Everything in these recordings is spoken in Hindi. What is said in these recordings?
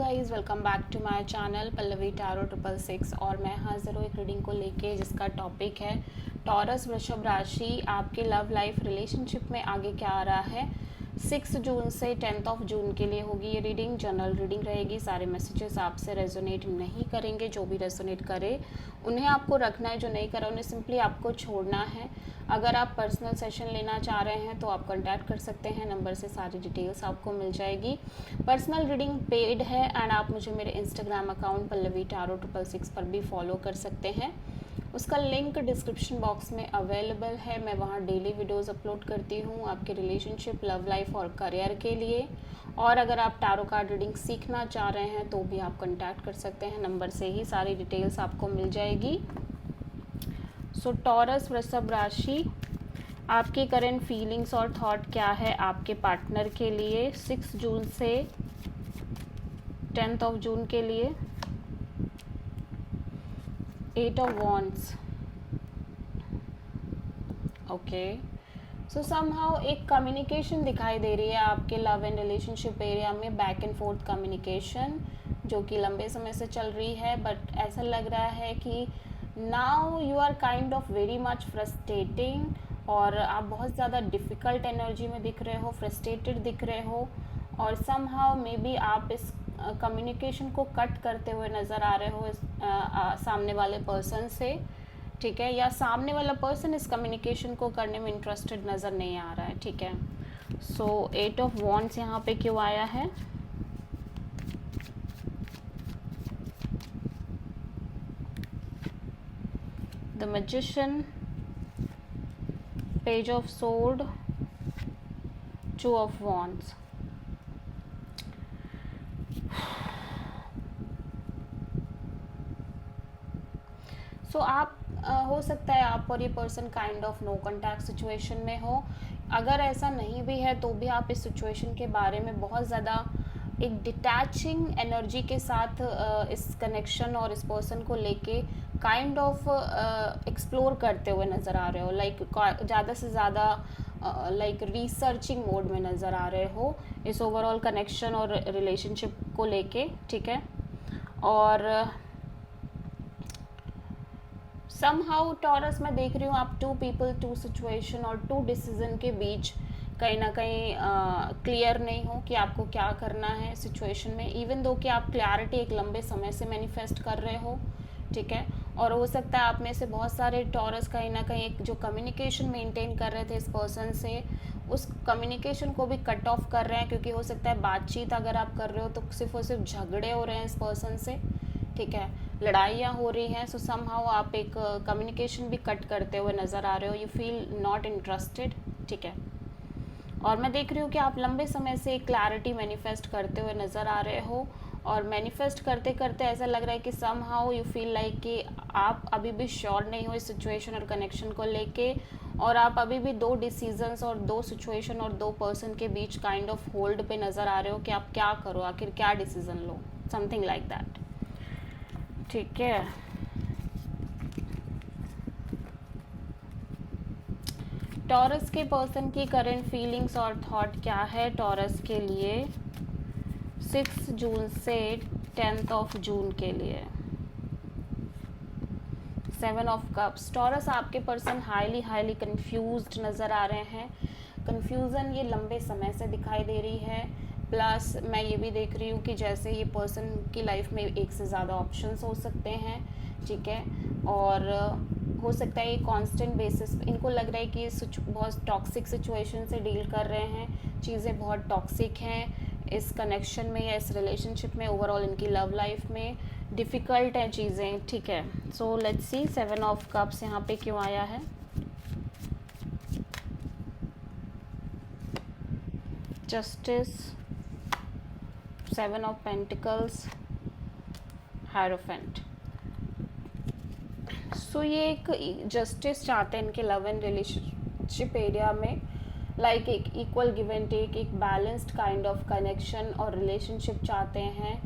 Guys, welcome back to my channel Pallavi tarot 666। और मैं हाजिर हूँ एक रीडिंग को लेके जिसका टॉपिक है टॉरस वृषभ राशि, आपके लव लाइफ रिलेशनशिप में आगे क्या आ रहा है। 6 जून से 10 जून के लिए होगी ये रीडिंग। जनरल रीडिंग रहेगी। सारे मैसेजेस आपसे रेजोनेट नहीं करेंगे। जो भी रेजोनेट करे उन्हें आपको रखना है, जो नहीं करा उन्हें सिंपली आपको छोड़ना है। अगर आप पर्सनल सेशन लेना चाह रहे हैं तो आप कांटेक्ट कर सकते हैं, नंबर से सारी डिटेल्स आपको मिल जाएगी। पर्सनल रीडिंग पेड है एंड आप मुझे मेरे इंस्टाग्राम अकाउंट पल्लवी टैरो 666 पर भी फॉलो कर सकते हैं। उसका लिंक डिस्क्रिप्शन बॉक्स में अवेलेबल है। मैं वहाँ डेली वीडियोस अपलोड करती हूँ आपके रिलेशनशिप, लव लाइफ और करियर के लिए। और अगर आप टैरो कार्ड रीडिंग सीखना चाह रहे हैं तो भी आप कांटेक्ट कर सकते हैं, नंबर से ही सारी डिटेल्स आपको मिल जाएगी। सो टॉरस वृषभ राशि, आपकी करंट फीलिंग्स और थॉट क्या है आपके पार्टनर के लिए 6 जून से 10 जून के लिए। 8 of wands, okay. So somehow एक कम्युनिकेशन दिखाई दे रही है आपके लव एंड रिलेशनशिप एरिया में, बैक एंड फोर्थ कम्युनिकेशन जो कि लंबे समय से चल रही है। बट ऐसा लग रहा है कि now you are kind of very much frustrating, और आप बहुत ज़्यादा डिफ़िकल्ट एनर्जी में दिख रहे हो, फ्रस्ट्रेटेड दिख रहे हो। और समहाउ मे बी आप इस कम्युनिकेशन को कट करते हुए नज़र आ रहे हो सामने वाले पर्सन से, ठीक है। या सामने वाला पर्सन इस कम्युनिकेशन को करने में इंटरेस्टेड नज़र नहीं आ रहा है, ठीक है। सो 8 ऑफ वॉन्ड्स यहाँ पे क्यों आया है? The magician, page of sword, 2 of wands. So आप हो सकता है आप और ये person kind of no contact situation में हो। अगर ऐसा नहीं भी है तो भी आप इस सिचुएशन के बारे में बहुत ज़्यादा एक डिटैचिंग एनर्जी के साथ इस कनेक्शन और इस पर्सन को लेके काइंड ऑफ एक्सप्लोर करते हुए नज़र आ रहे हो। लाइक ज़्यादा से ज़्यादा लाइक रिसर्चिंग मोड में नज़र आ रहे हो इस ओवरऑल कनेक्शन और रिलेशनशिप को लेके, ठीक है। और समहाउ टॉरस मैं देख रही हूँ आप 2 पीपल 2 सिचुएशन और 2 डिसीजन के बीच कहीं ना कहीं क्लियर नहीं हो कि आपको क्या करना है सिचुएशन में। इवन दो कि आप क्लैरिटी एक लंबे समय से मैनिफेस्ट कर रहे हो, ठीक है। और हो सकता है आप में से बहुत सारे टॉरस कहीं ना कहीं एक जो कम्युनिकेशन मेंटेन कर रहे थे इस पर्सन से, उस कम्युनिकेशन को भी कट ऑफ कर रहे हैं, क्योंकि हो सकता है बातचीत अगर आप कर रहे हो तो सिर्फ और सिर्फ झगड़े हो रहे हैं इस पर्सन से, ठीक है, लड़ाइयाँ हो रही हैं। सो समहाउ आप एक कम्युनिकेशन भी कट करते हुए नज़र आ रहे हो। यू फील नॉट इंटरेस्टेड, ठीक है। और मैं देख रही हूँ कि आप लंबे समय से एक क्लैरिटी मैनिफेस्ट करते हुए नज़र आ रहे हो, और मैनिफेस्ट करते करते ऐसा लग रहा है कि समहाउ यू फील लाइक कि आप अभी भी श्योर नहीं हो इस सिचुएशन और कनेक्शन को लेके, और आप अभी भी 2 डिसीजंस और 2 सिचुएशन और 2 पर्सन के बीच काइंड ऑफ होल्ड पे नज़र आ रहे हो कि आप क्या करो, आखिर क्या decision low, something like that, ठीक है। टॉरस के पर्सन की करंट फीलिंग्स और थॉट क्या है टॉरस के लिए 6 जून से 10 जून के लिए। 7 ऑफ कप्स। टॉरस आपके पर्सन हाईली कंफ्यूज्ड नज़र आ रहे हैं। कंफ्यूजन ये लंबे समय से दिखाई दे रही है। प्लस मैं ये भी देख रही हूँ कि जैसे ये पर्सन की लाइफ में एक से ज़्यादा ऑप्शंस हो सकते हैं, ठीक है। और हो सकता है ये कांस्टेंट बेसिस पे इनको लग रहा है कि ये बहुत टॉक्सिक सिचुएशन से डील कर रहे हैं, चीज़ें बहुत टॉक्सिक हैं इस कनेक्शन में या इस रिलेशनशिप में, ओवरऑल इनकी लव लाइफ में डिफ़िकल्ट हैं चीज़ें, ठीक है। So let's see 7 of cups यहाँ पे क्यों आया है। Justice, 7 of pentacles, hierophant. So ये एक जस्टिस चाहते हैं इनके लव एंड रिलेशनशिप एरिया में, लाइक एक इक्वल गिव एंड टेक, एक बैलेंस्ड काइंड ऑफ कनेक्शन और रिलेशनशिप चाहते हैं,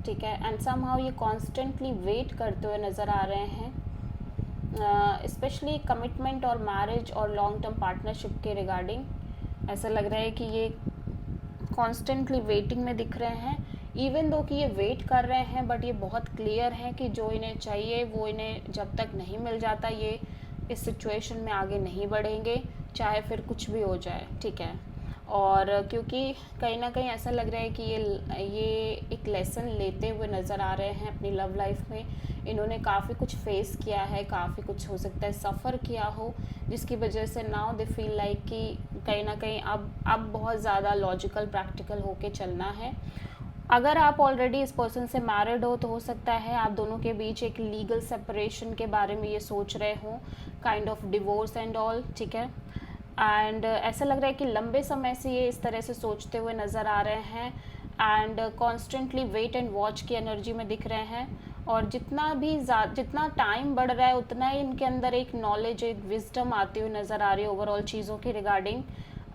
ठीक है। एंड समहाउ ये कॉन्स्टेंटली वेट करते हुए नज़र आ रहे हैं, स्पेशली कमिटमेंट और मैरिज और लॉन्ग टर्म पार्टनरशिप के रिगार्डिंग। ऐसा लग रहा है कि ये कॉन्स्टेंटली वेटिंग में दिख रहे हैं इवन दो कि ये वेट कर रहे हैं, बट ये बहुत क्लियर हैं कि जो इन्हें चाहिए वो इन्हें जब तक नहीं मिल जाता ये इस सिचुएशन में आगे नहीं बढ़ेंगे, चाहे फिर कुछ भी हो जाए, ठीक है। और क्योंकि कहीं ना कहीं ऐसा लग रहा है कि ये एक लेसन लेते हुए नज़र आ रहे हैं अपनी लव लाइफ में। इन्होंने काफ़ी कुछ फेस किया है, काफ़ी कुछ हो सकता है सफ़र किया हो, जिसकी वजह से नाउ दे फील लाइक कि कहीं ना कहीं अब बहुत ज़्यादा लॉजिकल प्रैक्टिकल होके चलना है। अगर आप ऑलरेडी इस पर्सन से मैरिड हो तो हो सकता है आप दोनों के बीच एक लीगल सेपरेशन के बारे में ये सोच रहे हो, kind of divorce and all, ठीक है। एंड ऐसा लग रहा है कि लंबे समय से ये इस तरह से सोचते हुए नज़र आ रहे हैं and constantly wait and watch की एनर्जी में दिख रहे हैं। और जितना टाइम बढ़ रहा है उतना ही इनके अंदर एक नॉलेज, एक विजडम आती हुई नज़र आ रही है ओवरऑल चीज़ों की रिगार्डिंग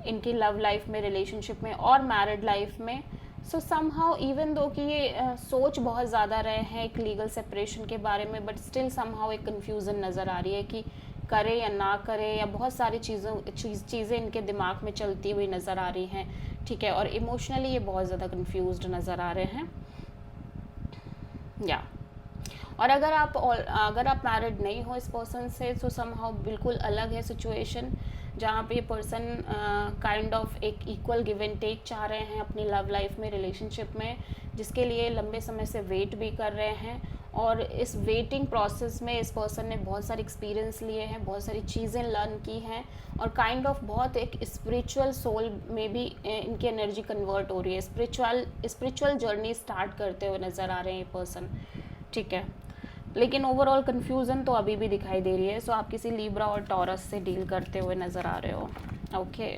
इनकी लव लाइफ में, रिलेशनशिप में और मैरिड लाइफ में। सो समहाउ इवन दो कि ये सोच बहुत ज़्यादा रहे हैं एक लीगल सेपरेशन के बारे में, बट स्टिल समहाउ एक कन्फ्यूज़न नज़र आ रही है कि करे या ना करे, या बहुत सारी चीज़ें इनके दिमाग में चलती हुई नज़र आ रही हैं, ठीक है। और इमोशनली ये बहुत ज़्यादा कन्फ्यूज्ड नज़र आ रहे हैं, या और अगर आप मैरिड नहीं हो इस पर्सन से तो समहाउ बिल्कुल अलग है सिचुएशन, जहाँ पे ये पर्सन काइंड ऑफ एक इक्वल गिव एंड टेक चाह रहे हैं अपनी लव लाइफ में, रिलेशनशिप में, जिसके लिए लंबे समय से वेट भी कर रहे हैं। और इस वेटिंग प्रोसेस में इस पर्सन ने बहुत सारे एक्सपीरियंस लिए हैं, बहुत सारी चीज़ें लर्न की हैं, और काइंड ऑफ बहुत एक स्पिरिचुअल सोल में भी इनकी एनर्जी कन्वर्ट हो रही है, स्पिरिचुअल जर्नी स्टार्ट करते हुए नज़र आ रहे हैं ये पर्सन, ठीक है। लेकिन ओवरऑल कन्फ्यूज़न तो अभी भी दिखाई दे रही है। सो आप किसी लिब्रा और टॉरस से डील करते हुए नज़र आ रहे हो, ओके।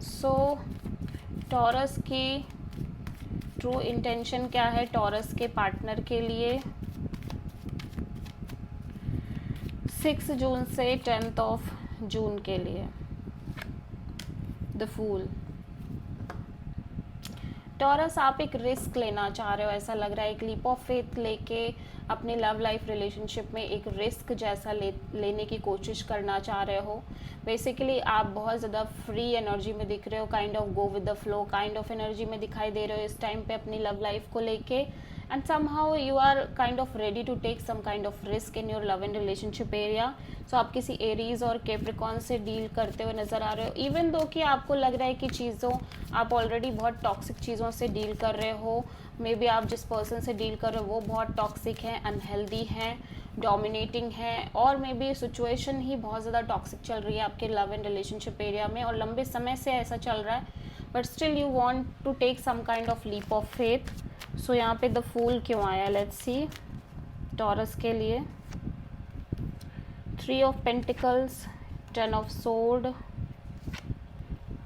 सो टॉरस की ट्रू इंटेंशन क्या है टॉरस के पार्टनर के लिए 6 जून से 10 जून के लिए? The fool. टॉरस, आप एक रिस्क लेना चाह रहे हो, ऐसा लग रहा है, एक लीप ऑफ फेथ लेके अपनी लव लाइफ रिलेशनशिप में एक रिस्क जैसा लेने की कोशिश करना चाह रहे हो। बेसिकली आप बहुत ज़्यादा फ्री एनर्जी में दिख रहे हो, kind of go with the flow kind of energy में दिखाई दे रहे हो इस टाइम पे अपनी लव लाइफ को लेके, and somehow you are kind of ready to take some kind of risk in your love and relationship area. So आप किसी एरीज और कैप्रिकॉन से डील करते हुए नज़र आ रहे हो, इवन दो कि आपको लग रहा है कि आप ऑलरेडी बहुत टॉक्सिक चीज़ों से डील कर रहे हो। मे बी आप जिस पर्सन से डील कर रहे हो वो बहुत टॉक्सिक है, अनहेल्दी है, डोमिनेटिंग है, और मे बी सिचुएशन ही बहुत ज़्यादा टॉक्सिक चल रही है आपके लव एंड रिलेशनशिप एरिया में, और लंबे समय से ऐसा चल रहा है, but still you want to take some kind of leap of faith. So यहाँ पे द फूल क्यों आया, लेट्स सी टॉरस के लिए। 3 of pentacles, 10 of sword,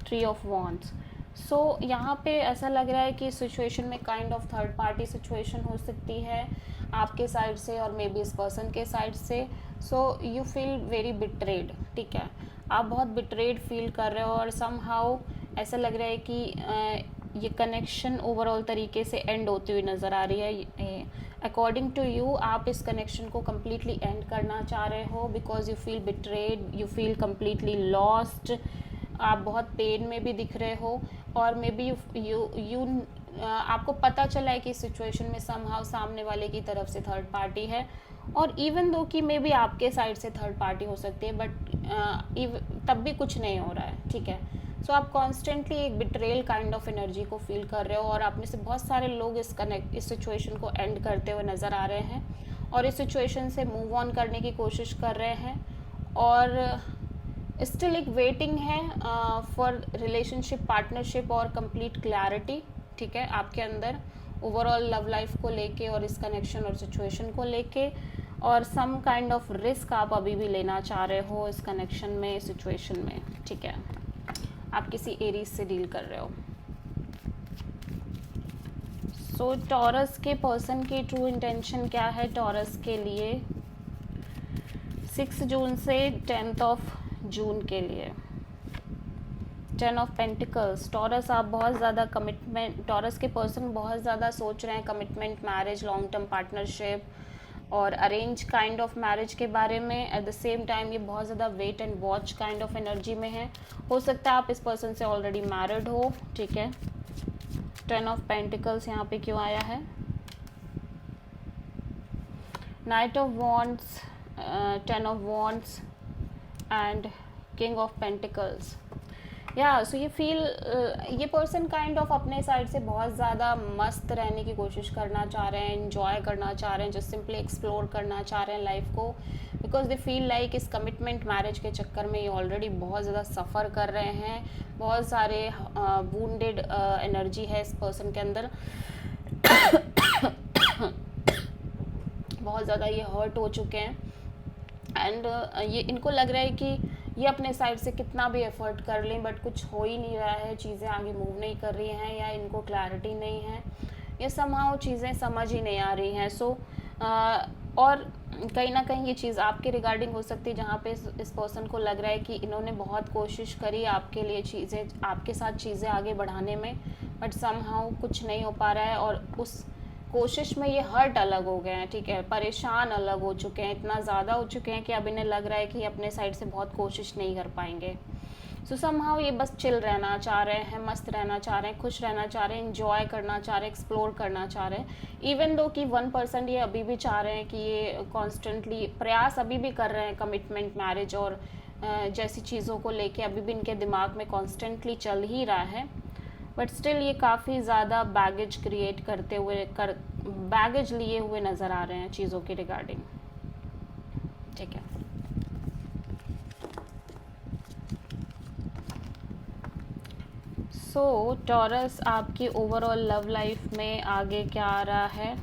3 of wands. So यहाँ पे ऐसा लग रहा है कि सिचुएशन में kind of third party situation हो सकती है आपके साइड से और मे बी इस पर्सन के साइड से। So you feel very betrayed, ठीक है, आप बहुत बिट्रेड फील कर रहे हो, और समहाउ ऐसा लग रहा है कि ये कनेक्शन ओवरऑल तरीके से एंड होती हुई नज़र आ रही है। अकॉर्डिंग टू यू आप इस कनेक्शन को कम्प्लीटली एंड करना चाह रहे हो, because you feel betrayed, you feel completely lost, आप बहुत पेन में भी दिख रहे हो, और मे बी यू आपको पता चला है कि इस सिचुएशन में समहाउ सामने वाले की तरफ से थर्ड पार्टी है, और इवन दो कि मे बी आपके साइड से थर्ड पार्टी हो सकती है, बट तब भी कुछ नहीं हो रहा है, ठीक है। सो आप कॉन्स्टेंटली एक बिट्रेल काइंड ऑफ एनर्जी को फील कर रहे हो, और आप में से बहुत सारे लोग इस सिचुएशन को एंड करते हुए नज़र आ रहे हैं, और इस सिचुएशन से मूव ऑन करने की कोशिश कर रहे हैं, और स्टिल एक वेटिंग है फॉर रिलेशनशिप, पार्टनरशिप और कंप्लीट क्लैरिटी, ठीक है, आपके अंदर ओवरऑल लव लाइफ को लेके और इस कनेक्शन और सिचुएशन को लेके, और सम काइंड ऑफ रिस्क आप अभी भी लेना चाह रहे हो इस कनेक्शन में, सिचुएशन में, ठीक है। आप किसी एरीज से डील कर रहे हो। सो टॉरस के पर्सन की ट्रू इंटेंशन क्या है टॉरस के लिए 6 जून से 10 जून के लिए? 10 ऑफ पेंटिकल्स। टॉरस, आप बहुत ज़्यादा कमिटमेंट, टॉरस के पर्सन बहुत ज़्यादा सोच रहे हैं commitment, marriage, long term partnership और अरेंज काइंड ऑफ मैरिज के बारे में। एट द सेम टाइम ये बहुत ज़्यादा wait and watch kind of energy में है। हो सकता है आप इस पर्सन से ऑलरेडी मैरिड हो, ठीक है। 10 ऑफ पेंटिकल्स यहाँ पे क्यों आया है? Night of wands, 10 of wands and king of pentacles. या सो ये पर्सन काइंड ऑफ अपने साइड से बहुत ज़्यादा मस्त रहने की कोशिश करना चाह रहे हैं, एंजॉय करना चाह रहे हैं, जस्ट सिंपली एक्सप्लोर करना चाह रहे हैं लाइफ को, बिकॉज दे फील लाइक इस कमिटमेंट मैरिज के चक्कर में ये ऑलरेडी बहुत ज़्यादा सफ़र कर रहे हैं, बहुत सारे वुंडेड एनर्जी है इस पर्सन के अंदर बहुत ज़्यादा ये हर्ट हो चुके हैं एंड ये इनको लग रहा है कि ये अपने साइड से कितना भी एफर्ट कर लें बट कुछ हो ही नहीं रहा है, चीज़ें आगे मूव नहीं कर रही हैं, या इनको क्लैरिटी नहीं है, या समहाउ चीज़ें समझ ही नहीं आ रही हैं। सो और कहीं ना कहीं ये चीज़ आपके रिगार्डिंग हो सकती है, जहाँ पे इस पर्सन को लग रहा है कि इन्होंने बहुत कोशिश करी आपके लिए चीज़ें, आपके साथ चीज़ें आगे बढ़ाने में, बट समहाउ कुछ नहीं हो पा रहा है, और उस कोशिश में ये हर्ट अलग हो गए हैं, ठीक है, परेशान अलग हो चुके हैं, इतना ज़्यादा हो चुके हैं कि अब इन्हें लग रहा है कि अपने साइड से बहुत कोशिश नहीं कर पाएंगे। सो समहाउ ये बस चिल रहना चाह रहे हैं, मस्त रहना चाह रहे हैं, खुश रहना चाह रहे हैं, इंजॉय करना चाह रहे हैं, एक्सप्लोर करना चाह रहे हैं। इवन दो कि 1% ये अभी भी चाह रहे हैं कि ये कॉन्स्टेंटली प्रयास अभी भी कर रहे हैं कमिटमेंट, मैरिज और जैसी चीज़ों को लेके अभी भी इनके दिमाग में कॉन्स्टेंटली चल ही रहा है, बट स्टिल ये काफ़ी ज़्यादा बैगेज क्रिएट करते हुए बैगेज लिए हुए नज़र आ रहे हैं चीज़ों के रिगार्डिंग, ठीक है। सो टॉरस, आपकी ओवरऑल लव लाइफ में आगे क्या आ रहा है?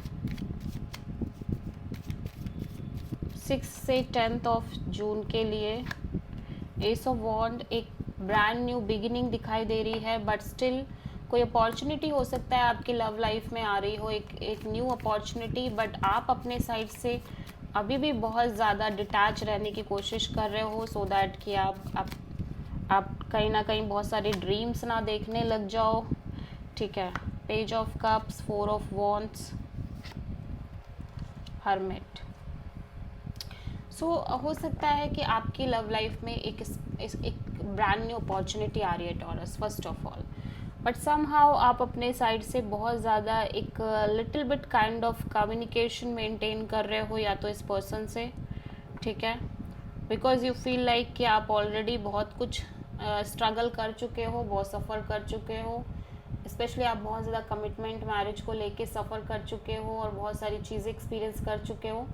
6 से 10 ऑफ जून के लिए एस ऑफ वॉन्ड, एक ब्रांड न्यू बिगिनिंग दिखाई दे रही है, बट स्टिल कोई अपॉर्चुनिटी हो सकता है आपकी लव लाइफ में आ रही हो, एक न्यू अपॉर्चुनिटी, बट आप अपने साइड से अभी भी बहुत ज़्यादा डिटैच रहने की कोशिश कर रहे हो, सो दैट कि आप कहीं ना कहीं बहुत सारे ड्रीम्स ना देखने लग जाओ, ठीक है। Page of cups, 4 of wands, hermit. So हो सकता है कि आपकी लव लाइफ में एक ब्रांड न्यू अपॉर्चुनिटी आ रही है taurus, first of all, but somehow आप अपने साइड से बहुत ज़्यादा एक little bit kind of communication maintain कर रहे हो या तो इस पर्सन से, ठीक है, बिकॉज यू फील लाइक कि आप ऑलरेडी बहुत कुछ स्ट्रगल कर चुके हो, बहुत सफ़र कर चुके हो, स्पेशली आप बहुत ज़्यादा कमिटमेंट मैरिज को लेके सफ़र कर चुके हो और बहुत सारी चीज़ें एक्सपीरियंस कर चुके हो।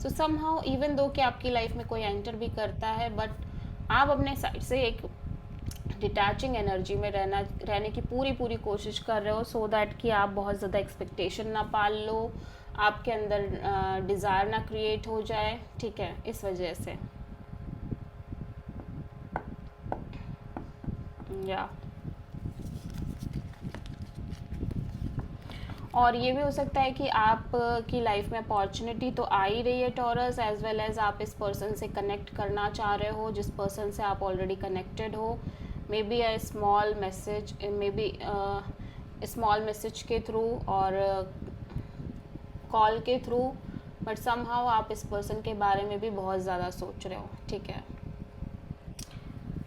सो समहाउ इवन दो कि आपकी लाइफ में कोई एंटर भी करता है, बट आप अपने साइड से एक डिटैचिंग एनर्जी में रहने की पूरी कोशिश कर रहे हो, सो दैट कि आप बहुत ज़्यादा एक्सपेक्टेशन ना पाल लो, आपके अंदर डिज़ायर ना क्रिएट हो जाए, ठीक है, इस वजह से। या और ये भी हो सकता है कि आप की लाइफ में अपॉर्चुनिटी तो आ ही रही है टॉरस, एज वेल एज आप इस पर्सन से कनेक्ट करना चाह रहे हो, जिस पर्सन से आप ऑलरेडी कनेक्टेड हो, may be a small message, may be small message के थ्रू और कॉल के थ्रू, बट समहाउ आप इस पर्सन के बारे में भी बहुत ज़्यादा सोच रहे हो, ठीक है।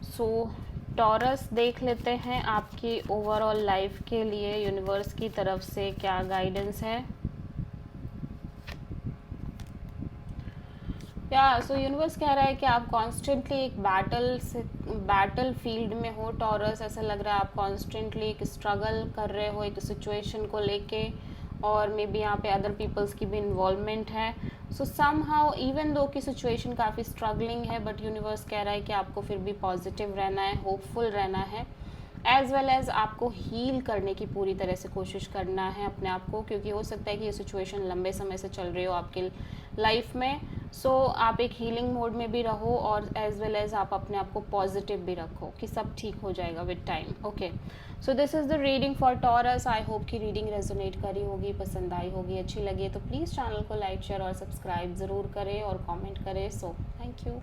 सो टॉरस, देख लेते हैं आपकी ओवरऑल लाइफ के लिए यूनिवर्स की तरफ से क्या गाइडेंस है। या सो यूनिवर्स कह रहा है कि आप कॉन्स्टेंटली एक बैटल फील्ड में हो टॉरस, ऐसा लग रहा है आप कॉन्स्टेंटली एक स्ट्रगल कर रहे हो एक सिचुएशन को लेके, और मे बी यहाँ पे अदर पीपल्स की भी इन्वॉल्वमेंट है। सो समहाउ इवन दो की सिचुएशन काफ़ी स्ट्रगलिंग है, बट यूनिवर्स कह रहा है कि आपको फिर भी पॉजिटिव रहना है, होपफुल रहना है, एज वेल एज आपको हील करने की पूरी तरह से कोशिश करना है अपने आप को, क्योंकि हो सकता है कि ये सिचुएशन लंबे समय से चल रही हो आपकी लाइफ में। सो आप एक हीलिंग मोड में भी रहो, और एज वेल एज आप अपने आप को पॉजिटिव भी रखो कि सब ठीक हो जाएगा with time, okay. So this is the reading for taurus. I hope कि रीडिंग रेजोनेट करी होगी, पसंद आई होगी, अच्छी लगी तो प्लीज़ चैनल को लाइक, शेयर और सब्सक्राइब ज़रूर करें और कमेंट करें। So thank you.